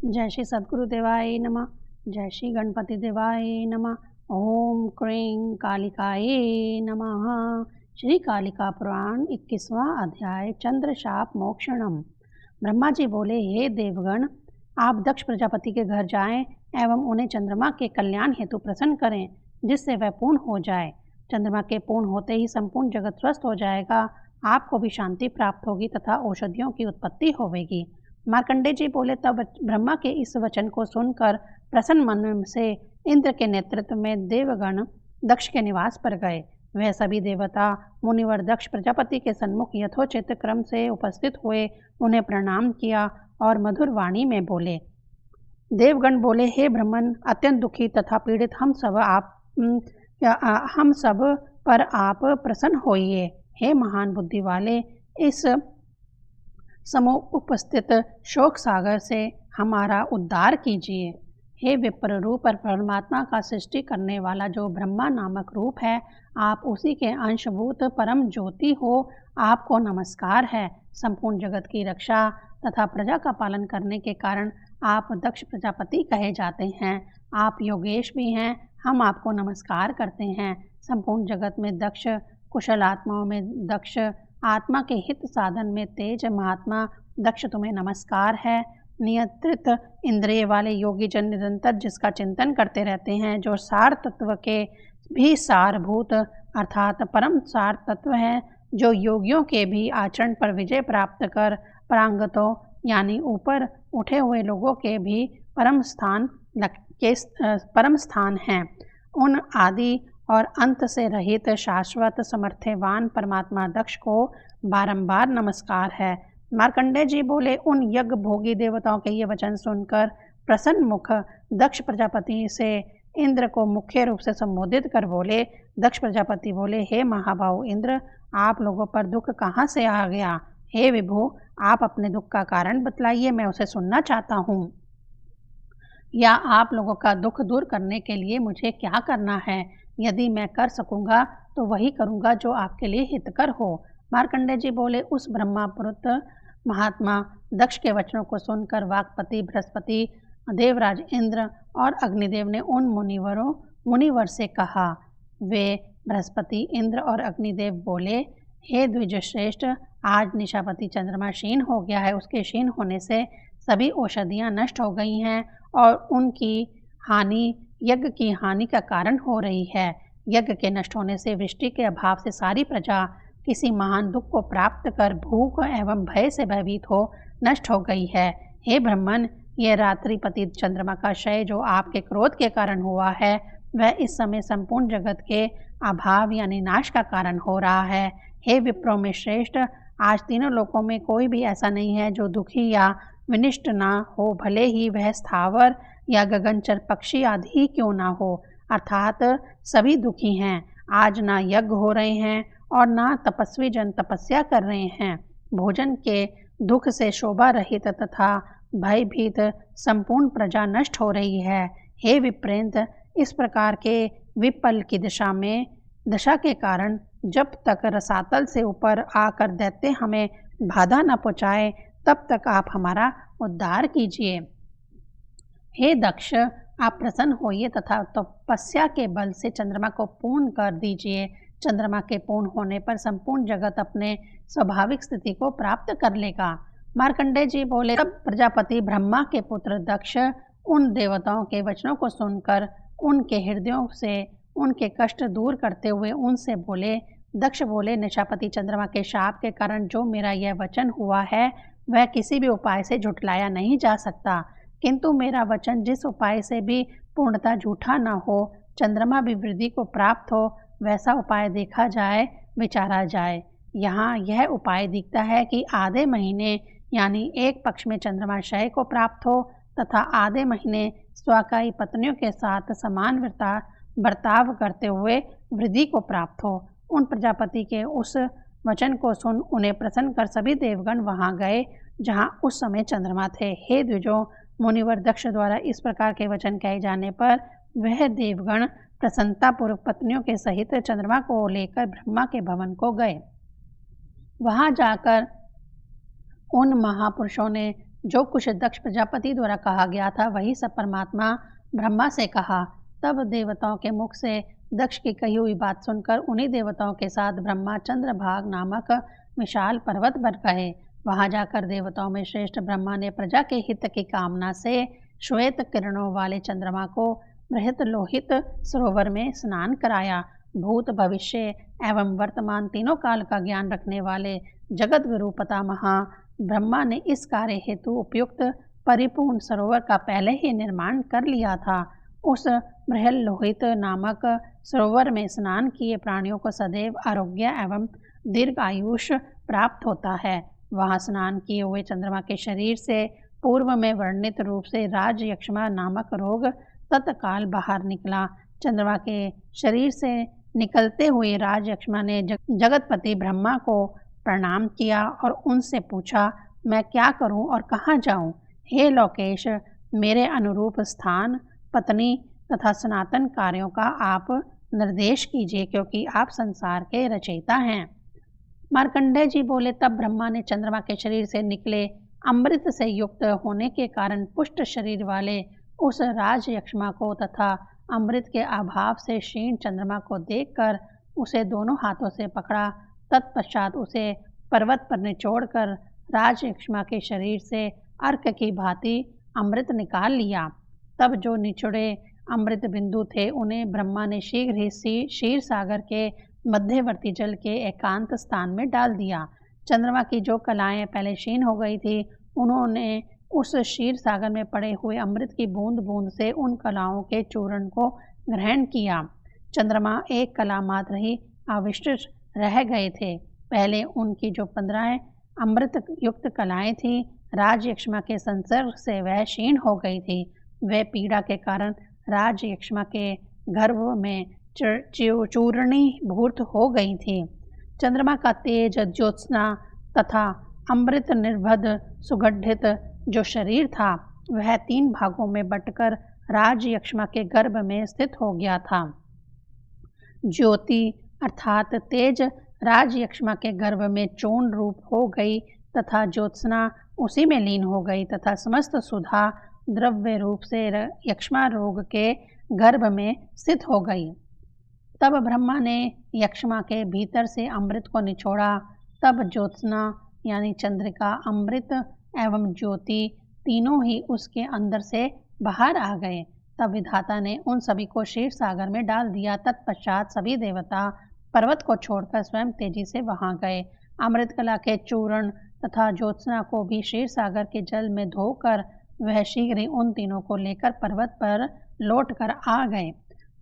जय श्री सद्गुरु देवाय नमः। जय श्री गणपति देवाय नमः। ओम क्रीं कालिकाये नमः। श्री कालिका पुराण 21वां अध्याय चंद्रशाप मोक्षणम। ब्रह्मा जी बोले, हे देवगण, आप दक्ष प्रजापति के घर जाएं एवं उन्हें चंद्रमा के कल्याण हेतु प्रसन्न करें, जिससे वह पूर्ण हो जाए। चंद्रमा के पूर्ण होते ही संपूर्ण जगत स्वस्थ हो जाएगा, आपको भी शांति प्राप्त होगी तथा औषधियों की उत्पत्ति होगी। मार्कंडेय जी बोले, तब ब्रह्मा के इस वचन को सुनकर प्रसन्न मन से इंद्र के नेतृत्व में देवगण दक्ष के निवास पर गए। वह सभी देवता मुनिवर दक्ष प्रजापति के सन्मुख यथोचित क्रम से उपस्थित हुए, उन्हें प्रणाम किया और मधुर वाणी में बोले। देवगण बोले, हे ब्रह्मन, अत्यंत दुखी तथा पीड़ित हम सब पर आप प्रसन्न होइए। हे महान बुद्धि वाले, इस समूह उपस्थित शोक सागर से हमारा उद्धार कीजिए। हे विप्र रूप और परमात्मा का सृष्टि करने वाला जो ब्रह्मा नामक रूप है, आप उसी के अंशभूत परम ज्योति हो, आपको नमस्कार है। संपूर्ण जगत की रक्षा तथा प्रजा का पालन करने के कारण आप दक्ष प्रजापति कहे जाते हैं। आप योगेश भी हैं, हम आपको नमस्कार करते हैं। संपूर्ण जगत में दक्ष, कुशल आत्माओं में दक्ष, आत्मा के हित साधन में तेज महात्मा दक्ष, तुम्हें नमस्कार है। नियंत्रित इंद्रिय वाले योगी जन निरंतर जिसका चिंतन करते रहते हैं, जो सार तत्व के भी सारभूत अर्थात परम सार तत्व है, जो योगियों के भी आचरण पर विजय प्राप्त कर परांगतों यानी ऊपर उठे हुए लोगों के भी परम स्थान हैं। उन आदि और अंत से रहित शाश्वत समर्थवान परमात्मा दक्ष को बारंबार नमस्कार है। मार्कंडेय जी बोले, उन यज्ञ भोगी देवताओं के ये वचन सुनकर प्रसन्न मुख दक्ष प्रजापति से इंद्र को मुख्य रूप से संबोधित कर बोले। दक्ष प्रजापति बोले, हे महाबाहु इंद्र, आप लोगों पर दुख कहाँ से आ गया? हे विभु, आप अपने दुख का कारण बतलाइए, मैं उसे सुनना चाहता हूँ। या आप लोगों का दुख दूर करने के लिए मुझे क्या करना है? यदि मैं कर सकूंगा तो वही करूंगा जो आपके लिए हितकर हो। मार्कंडेय जी बोले, उस ब्रह्मापुत्र महात्मा दक्ष के वचनों को सुनकर वाकपति बृहस्पति, देवराज इंद्र और अग्निदेव ने उन मुनिवर से कहा। वे बृहस्पति, इंद्र और अग्निदेव बोले, हे द्विजश्रेष्ठ, आज निशापति चंद्रमा क्षीण हो गया है। उसके क्षीण होने से सभी औषधियाँ नष्ट हो गई हैं और उनकी हानि यज्ञ की हानि का कारण हो रही है। यज्ञ के नष्ट होने से वृष्टि के अभाव से सारी प्रजा किसी महान दुख को प्राप्त कर भूख एवं भय से भयभीत हो नष्ट हो गई है। हे ब्रह्मन, यह रात्रिपति चंद्रमा का क्षय जो आपके क्रोध के कारण हुआ है, वह इस समय संपूर्ण जगत के अभाव यानी नाश का कारण हो रहा है। हे विप्रों में श्रेष्ठ, आज तीनों लोकों में कोई भी ऐसा नहीं है जो दुखी या विनिष्ट ना हो, भले ही वह स्थावर या गगनचर पक्षी आदि ही क्यों ना हो, अर्थात सभी दुखी हैं। आज ना यज्ञ हो रहे हैं और ना तपस्वी जन तपस्या कर रहे हैं। भोजन के दुख से शोभा रहित तथा भयभीत संपूर्ण प्रजा नष्ट हो रही है। हे विप्रेंद्र, इस प्रकार के विपल की दशा के कारण जब तक रसातल से ऊपर आकर दैत्य हमें बाधा न पहुँचाए, तब तक आप हमारा उद्धार कीजिए। हे दक्ष, आप प्रसन्न होइए तथा तपस्या के बल से चंद्रमा को पूर्ण कर दीजिए। चंद्रमा के पूर्ण होने पर संपूर्ण जगत अपने स्वाभाविक स्थिति को प्राप्त कर लेगा। मार्कंडेय जी बोले, तब प्रजापति ब्रह्मा के पुत्र दक्ष उन देवताओं के वचनों को सुनकर उनके हृदयों से उनके कष्ट दूर करते हुए उनसे बोले। दक्ष बोले, निशापति चंद्रमा के शाप के कारण जो मेरा यह वचन हुआ है, वह किसी भी उपाय से झुठलाया नहीं जा सकता। किंतु मेरा वचन जिस उपाय से भी पूर्णतः झूठा न हो, चंद्रमा भी वृद्धि को प्राप्त हो, वैसा उपाय देखा जाए, विचारा जाए। यहाँ यह उपाय दिखता है कि आधे महीने यानी एक पक्ष में चंद्रमा क्षय को प्राप्त हो तथा आधे महीने स्वाकाई पत्नियों के साथ समान बर्ताव करते हुए वृद्धि को प्राप्त हो। उन प्रजापति के उस वचन को सुन उन्हें प्रसन्न कर सभी देवगण वहाँ गए जहाँ उस समय चंद्रमा थे। हे द्विजों, मुनिवर दक्ष द्वारा इस प्रकार के वचन कहे जाने पर वह देवगण प्रसन्नतापूर्वक पत्नियों के सहित चंद्रमा को लेकर ब्रह्मा के भवन को गए। वहां जाकर उन महापुरुषों ने जो कुछ दक्ष प्रजापति द्वारा कहा गया था वही सब परमात्मा ब्रह्मा से कहा। तब देवताओं के मुख से दक्ष की कही हुई बात सुनकर उन्हीं देवताओं के साथ ब्रह्मा चंद्रभाग नामक विशाल पर्वत पर गए। वहां जाकर देवताओं में श्रेष्ठ ब्रह्मा ने प्रजा के हित की कामना से श्वेत किरणों वाले चंद्रमा को बृहत लोहित सरोवर में स्नान कराया। भूत भविष्य एवं वर्तमान तीनों काल का ज्ञान रखने वाले जगत गुरु पितामह ब्रह्मा ने इस कार्य हेतु उपयुक्त परिपूर्ण सरोवर का पहले ही निर्माण कर लिया था। उस बृहत लोहित नामक सरोवर में स्नान किए प्राणियों को सदैव आरोग्य एवं दीर्घ आयुष प्राप्त होता है। वहां स्नान किए हुए चंद्रमा के शरीर से पूर्व में वर्णित रूप से राज यक्ष्मा नामक रोग तत्काल बाहर निकला। चंद्रमा के शरीर से निकलते हुए राज यक्ष्मा ने जगतपति ब्रह्मा को प्रणाम किया और उनसे पूछा, मैं क्या करूं और कहाँ जाऊं? हे लोकेश, मेरे अनुरूप स्थान, पत्नी तथा सनातन कार्यों का आप निर्देश कीजिए, क्योंकि आप संसार के रचयिता हैं। मार्कंडेय जी बोले, तब ब्रह्मा ने चंद्रमा के शरीर से निकले अमृत से युक्त होने के कारण पुष्ट शरीर वाले उस राज यक्ष्मा को तथा अमृत के अभाव से क्षीण चंद्रमा को देखकर उसे दोनों हाथों से पकड़ा। तत्पश्चात उसे पर्वत पर निचोड़कर राज यक्ष्मा के शरीर से अर्क की भांति अमृत निकाल लिया। तब जो निचोड़े अमृत बिंदु थे उन्हें ब्रह्मा ने शीघ्र ही क्षीर सागर के मध्यवर्ती जल के एकांत स्थान में डाल दिया। चंद्रमा की जो कलाएं पहले क्षीण हो गई थी, उन्होंने उस क्षीर सागर में पड़े हुए अमृत की बूंद बूंद से उन कलाओं के चूर्ण को ग्रहण किया। चंद्रमा एक कला मात्र ही अविष्ट रह गए थे। पहले उनकी जो 15 अमृत युक्त कलाएं थी, राज यक्ष्मा के संसर्ग से वह क्षीण हो गई थी। वह पीड़ा के कारण राज यक्ष्मा के गर्भ में चूर्णीभूत हो गई थी। चंद्रमा का तेज, ज्योत्सना तथा अमृत निर्भद सुगठित जो शरीर था वह 3 भागों में बंटकर राज यक्ष्मा के गर्भ में स्थित हो गया था। ज्योति अर्थात तेज राज यक्ष्मा के गर्भ में चूर्ण रूप हो गई तथा ज्योत्सना उसी में लीन हो गई तथा समस्त सुधा द्रव्य रूप से यक्ष्मा रोग के गर्भ में स्थित हो गई। तब ब्रह्मा ने यक्ष्मा के भीतर से अमृत को निचोड़ा। तब ज्योत्सना यानी चंद्रिका, अमृत एवं ज्योति तीनों ही उसके अंदर से बाहर आ गए। तब विधाता ने उन सभी को क्षीर सागर में डाल दिया। तत्पश्चात सभी देवता पर्वत को छोड़कर स्वयं तेजी से वहां गए। अमृत कला के चूर्ण तथा ज्योत्सना को भी क्षीर सागर के जल में धोकर वह शीघ्र ही उन तीनों को लेकर पर्वत पर लौट कर आ गए।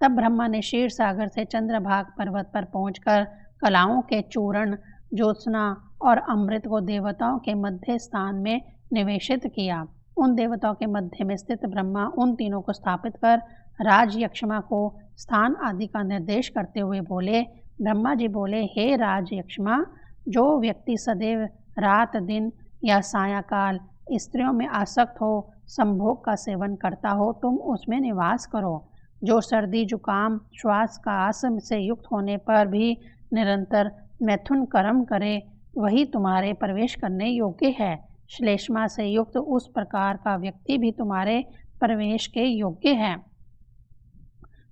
तब ब्रह्मा ने क्षीर सागर से चंद्रभाग पर्वत पर पहुंचकर कलाओं के चूर्ण, ज्योत्सना और अमृत को देवताओं के मध्य स्थान में निवेशित किया। उन देवताओं के मध्य में स्थित ब्रह्मा उन तीनों को स्थापित कर राज यक्ष्मा को स्थान आदि का निर्देश करते हुए बोले। ब्रह्मा जी बोले, हे राज यक्ष्मा, जो व्यक्ति सदैव रात दिन या सायंकाल स्त्रियों में आसक्त हो, संभोग का सेवन करता हो, तुम उसमें निवास करो। जो सर्दी, जुकाम, श्वास कास से युक्त होने पर भी निरंतर मैथुन कर्म करे, वही तुम्हारे प्रवेश करने योग्य है। श्लेष्मा से युक्त उस प्रकार का व्यक्ति भी तुम्हारे प्रवेश के योग्य है।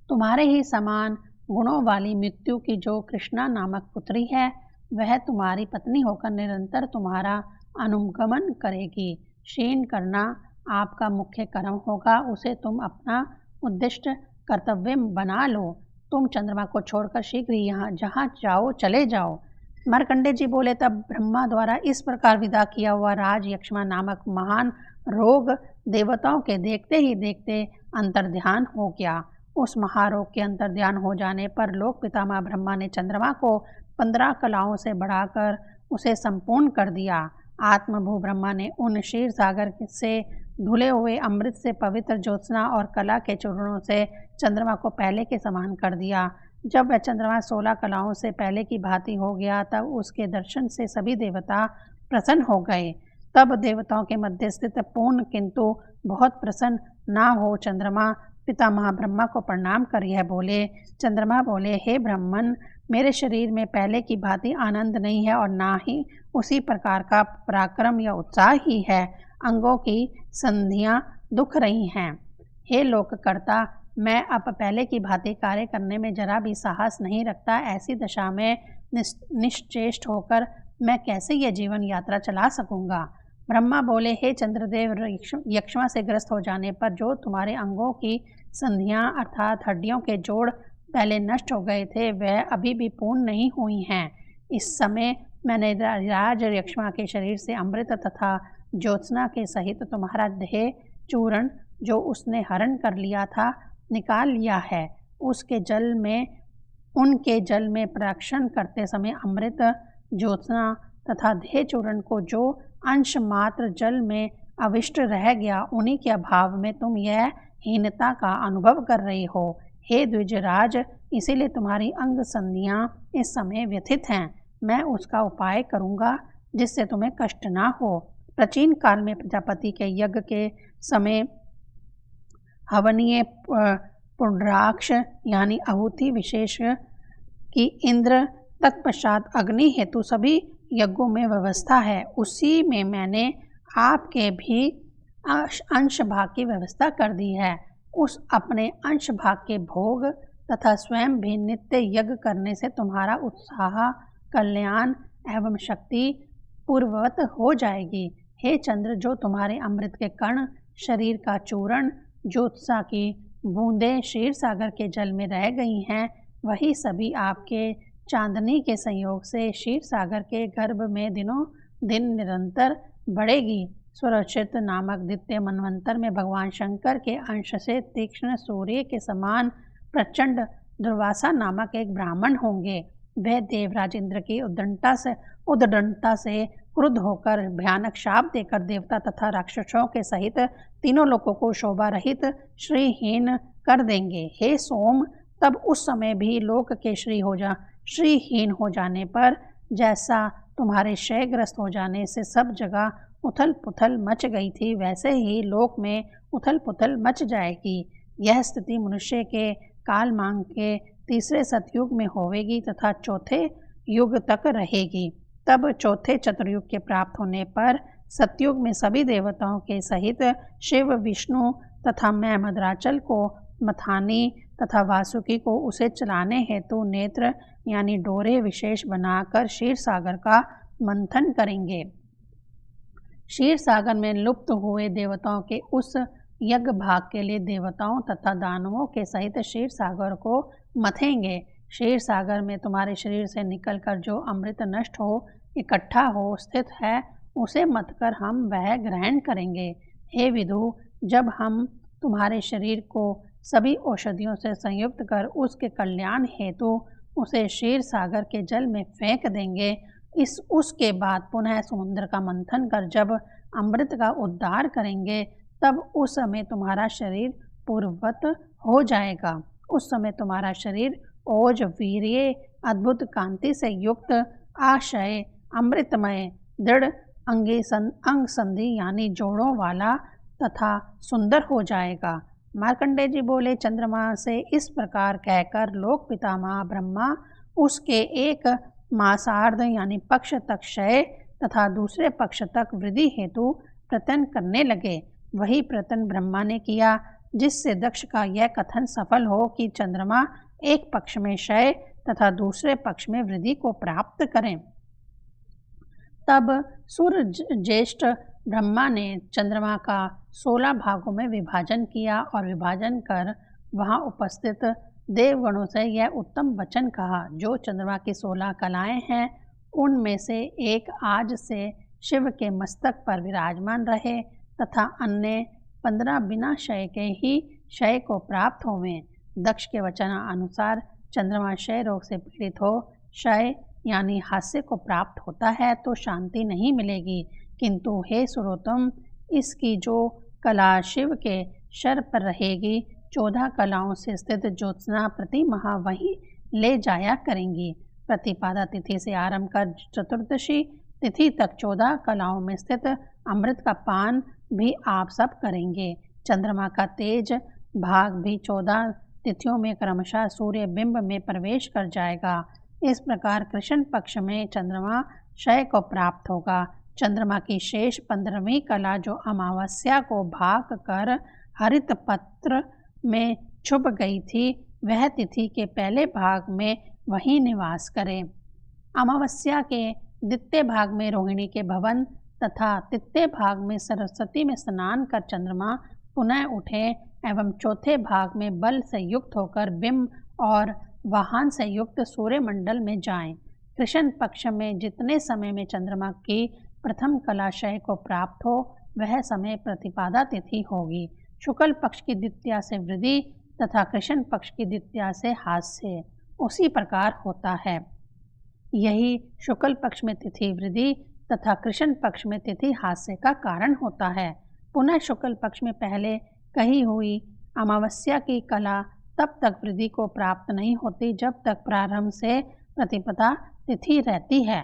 तुम्हारे ही समान गुणों वाली मृत्यु की जो कृष्णा नामक पुत्री है, वह तुम्हारी पत्नी होकर निरंतर तुम्हारा अनुगमन करेगी। क्षीण करना आपका मुख्य कर्म होगा, उसे तुम अपना उद्दिष्ट कर्तव्य बना लो। तुम चंद्रमा को छोड़कर शीघ्र ही यहाँ जहाँ जाओ चले जाओ। मार्कंडेय जी बोले, तब ब्रह्मा द्वारा इस प्रकार विदा किया हुआ राज यक्ष्मा नामक महान रोग देवताओं के देखते ही देखते अंतर्ध्यान हो गया। उस महारोग के अंतर्ध्यान हो जाने पर लोक पितामह ब्रह्मा ने चंद्रमा को 15 कलाओं से बढ़ाकर उसे संपूर्ण कर दिया। आत्मभू ब्रह्मा ने उन क्षीर सागर से धुले हुए अमृत से पवित्र ज्योत्सना और कला के चूर्णों से चंद्रमा को पहले के समान कर दिया। जब वह चंद्रमा 16 कलाओं से पहले की भांति हो गया, तब उसके दर्शन से सभी देवता प्रसन्न हो गए। तब देवताओं के मध्य स्थित पूर्ण किंतु बहुत प्रसन्न ना हो चंद्रमा पितामह ब्रह्मा को प्रणाम कर यह बोले। चंद्रमा बोले, हे ब्राह्मण, मेरे शरीर में पहले की भांति आनंद नहीं है और ना ही उसी प्रकार का पराक्रम या उत्साह ही है। अंगों की संधियां दुख रही हैं। हे लोककर्ता, मैं अब पहले की भांति कार्य करने में जरा भी साहस नहीं रखता। ऐसी दशा में निश्चेष्ट होकर मैं कैसे यह जीवन यात्रा चला सकूंगा। ब्रह्मा बोले, हे चंद्रदेव, यक्ष्मा से ग्रस्त हो जाने पर जो तुम्हारे अंगों की संधियां अर्थात हड्डियों के जोड़ पहले नष्ट हो गए थे, वह अभी भी पूर्ण नहीं हुई हैं। इस समय मैंने राज यक्ष्मा के शरीर से अमृत तथा ज्योत्सना के सहित तुम्हारा देह चूर्ण जो उसने हरण कर लिया था निकाल लिया है। उनके जल में प्रक्षण करते समय अमृत, ज्योत्सना तथा देह चूर्ण को जो अंश मात्र जल में अविष्ट रह गया, उन्हीं के अभाव में तुम यह हीनता का अनुभव कर रही हो। हे द्विजराज, इसीलिए तुम्हारी अंग संधियां इस समय व्यथित हैं। मैं उसका उपाय करूंगा जिससे तुम्हें कष्ट ना हो। प्राचीन काल में प्रजापति के यज्ञ के समय हवनीय पुंड्राक्ष यानी आहुति विशेष की इंद्र तत्पश्चात अग्नि हेतु सभी यज्ञों में व्यवस्था है। उसी में मैंने आपके भी अंश भाग की व्यवस्था कर दी है। उस अपने अंश भाग के भोग तथा स्वयं भी नित्य यज्ञ करने से तुम्हारा उत्साह, कल्याण एवं शक्ति पूर्ववत हो जाएगी। हे चंद्र, जो तुम्हारे अमृत के कण, शरीर का चूर्ण, ज्योत्सा की बूंदें क्षीर सागर के जल में रह गई हैं, वही सभी आपके चांदनी के संयोग से क्षीर सागर के गर्भ में दिनों दिन निरंतर बढ़ेगी। स्वरचित नामक द्वितीय मनवंतर में भगवान शंकर के अंश से तीक्ष्ण सूर्य के समान प्रचंड दुर्वासा नामक एक ब्राह्मण होंगे। वह देवराज इंद्र की उद्दंडता से क्रुद्ध होकर भयानक शाप देकर देवता तथा राक्षसों के सहित तीनों लोगों को शोभा रहित श्रीहीन कर देंगे। हे सोम, तब उस समय भी लोक के श्रीहीन हो जाने पर जैसा तुम्हारे क्षयग्रस्त हो जाने से सब जगह उथल पुथल मच गई थी, वैसे ही लोक में उथल पुथल मच जाएगी। यह स्थिति मनुष्य के कालमांग के तीसरे सतयुग में होवेगी तथा चौथे युग तक रहेगी। तब चौथे चतुर्युग के प्राप्त होने पर सतयुग में सभी देवताओं के सहित शिव, विष्णु तथा मैं मद्राचल को मथानी तथा वासुकी को उसे चलाने हेतु नेत्र यानी डोरे विशेष बनाकर क्षीर सागर का मंथन करेंगे। क्षीर सागर में लुप्त हुए देवताओं के उस यज्ञ भाग के लिए देवताओं तथा दानवों के सहित क्षीर सागर को मथेंगे। क्षीर सागर में तुम्हारे शरीर से निकलकर जो अमृत नष्ट हो, इकट्ठा हो स्थित है, उसे मतकर हम वह ग्रहण करेंगे। हे विदु, जब हम तुम्हारे शरीर को सभी औषधियों से संयुक्त कर उसके कल्याण हेतु उसे क्षीर सागर के जल में फेंक देंगे, उसके बाद पुनः समुद्र का मंथन कर जब अमृत का उद्धार करेंगे, तब उस समय तुम्हारा शरीर पूर्ववत हो जाएगा। उस समय तुम्हारा शरीर ओज, वीर्य, अद्भुत कांति से युक्त, आशय, अमृतमय, दृढ़ अंग संधि यानी जोड़ों वाला तथा सुंदर हो जाएगा। मार्कंडेय जी बोले, चंद्रमा से इस प्रकार कहकर लोक पितामह ब्रह्मा उसके एक मासार्ध यानी पक्ष तक क्षय तथा दूसरे पक्ष तक वृद्धि हेतु प्रयत्न करने लगे। वही प्रयत्न ब्रह्मा ने किया जिससे दक्ष का यह कथन सफल हो कि चंद्रमा एक पक्ष में क्षय तथा दूसरे पक्ष में वृद्धि को प्राप्त करें। तब सूर्य ज्येष्ठ ब्रह्मा ने चंद्रमा का 16 भागों में विभाजन किया और विभाजन कर वहां उपस्थित देवगणों से यह उत्तम वचन कहा, जो चंद्रमा की 16 कलाएं हैं, उनमें से एक आज से शिव के मस्तक पर विराजमान रहे तथा अन्य 15 बिना क्षय के ही क्षय को प्राप्त होवें। दक्ष के वचन अनुसार चंद्रमा क्षय रोग से पीड़ित हो क्षय यानी हास्य को प्राप्त होता है तो शांति नहीं मिलेगी, किंतु हे सुरोत्तम, इसकी जो कला शिव के शर पर रहेगी, 14 कलाओं से स्थित ज्योत्सना प्रति माह वहीं ले जाया करेंगी। प्रतिपादा तिथि से आरंभ कर चतुर्दशी तिथि तक 14 कलाओं में स्थित अमृत का पान भी आप सब करेंगे। चंद्रमा का तेज भाग भी 14 तिथियों में क्रमशः सूर्य बिंब में प्रवेश कर जाएगा। इस प्रकार कृष्ण पक्ष में चंद्रमा क्षय को प्राप्त होगा। चंद्रमा की शेष 15वीं कला जो अमावस्या को भाग कर हरित पत्र में छुप गई थी, वह तिथि के पहले भाग में वहीं निवास करे। अमावस्या के द्वितीय भाग में रोहिणी के भवन तथा तृतीय भाग में सरस्वती में स्नान कर चंद्रमा पुनः उठे एवं चौथे भाग में बल से युक्त होकर बिंब और वाहन से युक्त सूर्यमंडल में जाएं। कृष्ण पक्ष में जितने समय में चंद्रमा की प्रथम कलाशय को प्राप्त हो, वह समय प्रतिपादा तिथि होगी। शुक्ल पक्ष की द्वितीया से वृद्धि तथा कृष्ण पक्ष की द्वितीया से हास्य उसी प्रकार होता है। यही शुक्ल पक्ष में तिथि वृद्धि तथा कृष्ण पक्ष में तिथि हास्य का कारण होता है। पुनः शुक्ल पक्ष में पहले कही हुई अमावस्या की कला तब तक वृद्धि को प्राप्त नहीं होती जब तक प्रारंभ से प्रतिपदा तिथि रहती है।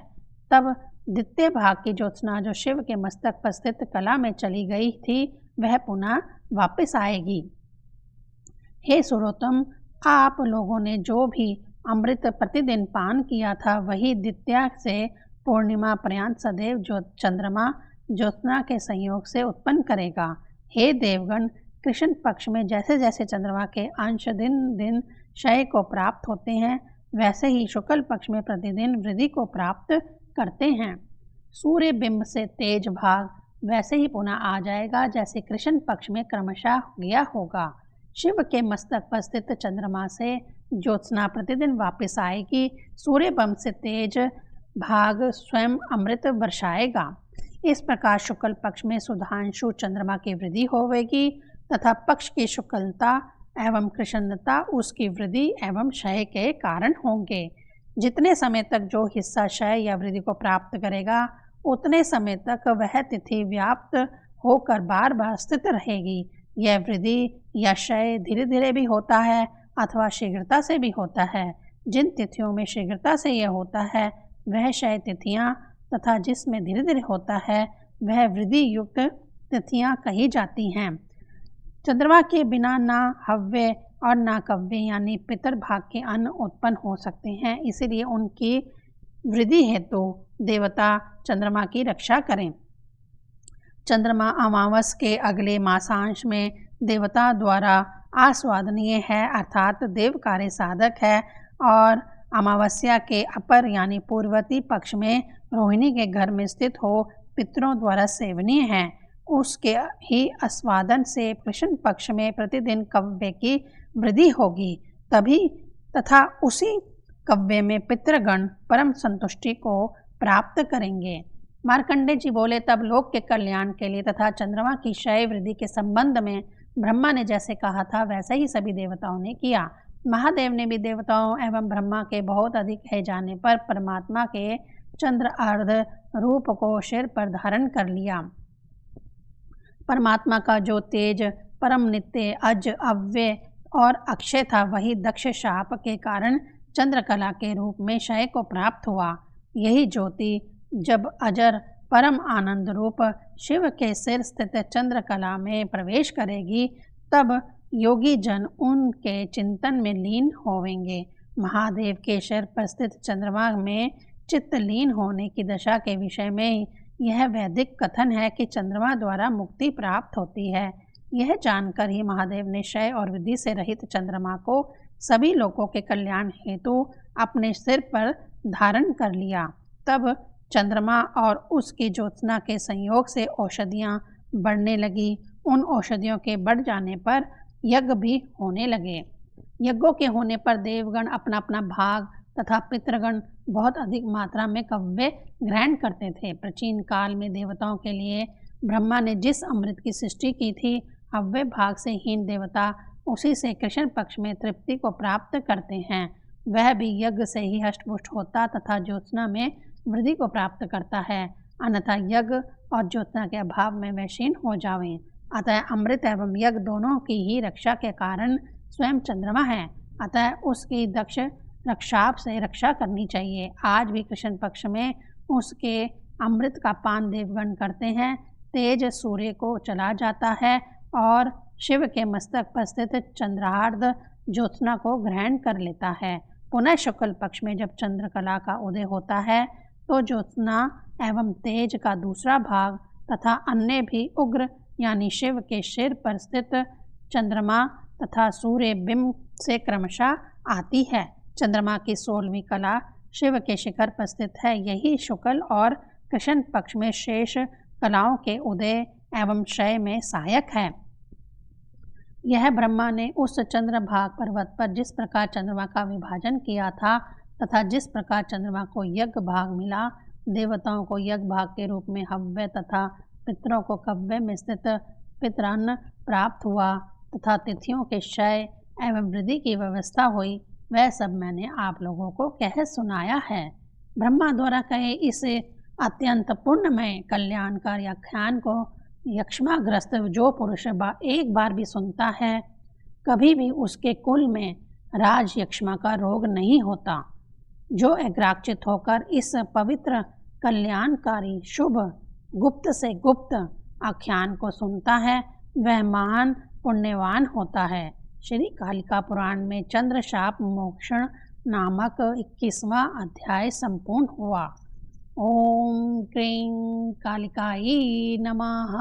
तब द्वितीय भाग की ज्योत्सना जो शिव के मस्तक पर स्थित कला में चली गई थी, वह पुनः वापस आएगी। हे सुरोत्तम, आप लोगों ने जो भी अमृत प्रतिदिन पान किया था, वही द्वितीया से पूर्णिमा पर्यंत सदैव चंद्रमा ज्योत्सना के संयोग से उत्पन्न करेगा। हे देवगण, कृष्ण पक्ष में जैसे जैसे चंद्रमा के अंश दिन दिन क्षय को प्राप्त होते हैं, वैसे ही शुक्ल पक्ष में प्रतिदिन वृद्धि को प्राप्त करते हैं। सूर्य बिंब से तेज भाग वैसे ही पुनः आ जाएगा जैसे कृष्ण पक्ष में क्रमशः गया होगा। शिव के मस्तक पर स्थित चंद्रमा से ज्योत्सना प्रतिदिन वापस आएगी। सूर्य बिंब से तेज भाग स्वयं अमृत बरसाएगा। इस प्रकार शुक्ल पक्ष में सुधांशु चंद्रमा की वृद्धि होगी तथा पक्ष की शुक्लता एवं कृष्णता उसकी वृद्धि एवं क्षय के कारण होंगे। जितने समय तक जो हिस्सा क्षय या वृद्धि को प्राप्त करेगा, उतने समय तक वह तिथि व्याप्त होकर बार बार स्थित रहेगी। यह वृद्धि या क्षय धीरे धीरे भी होता है अथवा शीघ्रता से भी होता है। जिन तिथियों में शीघ्रता से यह होता है, वह क्षय तिथियाँ तथा जिसमें धीरे धीरे होता है, वह वृद्धि युक्त तिथियाँ कही जाती हैं। चंद्रमा के बिना ना हव्य और ना कव्य यानी पितर भाग के अन्न उत्पन्न हो सकते हैं, इसीलिए उनकी वृद्धि हेतु देवता चंद्रमा की रक्षा करें। चंद्रमा अमावस के अगले मासांश में देवता द्वारा आस्वादनीय है, अर्थात देव कार्य साधक है, और अमावस्या के अपर यानी पूर्ववर्ती पक्ष में रोहिणी के घर में स्थित हो पितरों द्वारा सेवनीय है। उसके ही आस्वादन से कृष्ण पक्ष में प्रतिदिन कव्य की वृद्धि होगी तभी तथा उसी कव्य में पितृगण परम संतुष्टि को प्राप्त करेंगे। मार्कंडेय जी बोले, तब लोक के कल्याण के लिए तथा चंद्रमा की क्षय वृद्धि के संबंध में ब्रह्मा ने जैसे कहा था, वैसे ही सभी देवताओं ने किया। महादेव ने भी देवताओं एवं ब्रह्मा के बहुत अधिक कहे जाने पर परमात्मा के चंद्र अर्ध रूप को सिर पर धारण कर लिया। परमात्मा का जो तेज परम नित्य अज अव्यय और अक्षय था, वही दक्ष शाप के कारण चंद्रकला के रूप में क्षय को प्राप्त हुआ। यही ज्योति जब अजर परम आनंद रूप शिव के सिर स्थित चंद्रकला में प्रवेश करेगी, तब योगी जन उनके चिंतन में लीन होवेंगे। महादेव के सिर पर स्थित चंद्रमा में चित्त लीन होने की दशा के विषय में यह वैदिक कथन है कि चंद्रमा द्वारा मुक्ति प्राप्त होती है। यह जानकर ही महादेव ने क्षय और वृद्धि से रहित चंद्रमा को सभी लोगों के कल्याण हेतु अपने सिर पर धारण कर लिया। तब चंद्रमा और उसकी ज्योत्सना के संयोग से औषधियाँ बढ़ने लगी। उन औषधियों के बढ़ जाने पर यज्ञ भी होने लगे। यज्ञों के होने पर देवगण अपना अपना भाग तथा पितृगण बहुत अधिक मात्रा में कव्य ग्रहण करते थे। प्राचीन काल में देवताओं के लिए ब्रह्मा ने जिस अमृत की सृष्टि की थी, हव्य भाग से हीन देवता उसी से कृष्ण पक्ष में तृप्ति को प्राप्त करते हैं। वह भी यज्ञ से ही हष्टपुष्ट होता तथा ज्योत्सना में वृद्धि को प्राप्त करता है, अन्यथा यज्ञ और ज्योत्सना के अभाव में वह क्षीण हो जावें। अतः अमृत एवं यज्ञ दोनों की ही रक्षा के कारण स्वयं चंद्रमा है, अतः उसकी दक्ष रक्षाप से रक्षा करनी चाहिए। आज भी कृष्ण पक्ष में उसके अमृत का पान देवगण करते हैं। तेज सूर्य को चला जाता है और शिव के मस्तक पर स्थित चंद्रार्ध ज्योत्सना को ग्रहण कर लेता है। पुनः शुक्ल पक्ष में जब चंद्रकला का उदय होता है, तो ज्योत्सना एवं तेज का दूसरा भाग तथा अन्य भी उग्र यानी शिव के सिर पर स्थित चंद्रमा तथा सूर्य बिंब से क्रमशः आती है। चंद्रमा की 16वीं कला शिव के शिखर पर स्थित है। यही शुक्ल और कृष्ण पक्ष में शेष कलाओं के उदय एवं क्षय में सहायक है। यह ब्रह्मा ने उस चंद्रभाग पर्वत पर जिस प्रकार चंद्रमा का विभाजन किया था तथा जिस प्रकार चंद्रमा को यज्ञ भाग मिला, देवताओं को यज्ञ भाग के रूप में हव्य तथा पितरों को कव्य में स्थित पितरान्न प्राप्त हुआ तथा तिथियों के क्षय एवं वृद्धि की व्यवस्था हुई, वह सब मैंने आप लोगों को कह सुनाया है। ब्रह्मा द्वारा कहे इस अत्यंत पुण्यमय कल्याणकारी आख्यान को यक्ष्माग्रस्त जो पुरुष एक बार भी सुनता है, कभी भी उसके कुल में राज यक्ष्मा का रोग नहीं होता। जो एग्राक्षित होकर इस पवित्र कल्याणकारी शुभ गुप्त से गुप्त आख्यान को सुनता है, वह महान पुण्यवान होता है। श्री कालिका पुराण में चंद्रशाप मोक्षण नामक 21वां अध्याय संपूर्ण हुआ। ओम क्रीं कालिकायै नमः।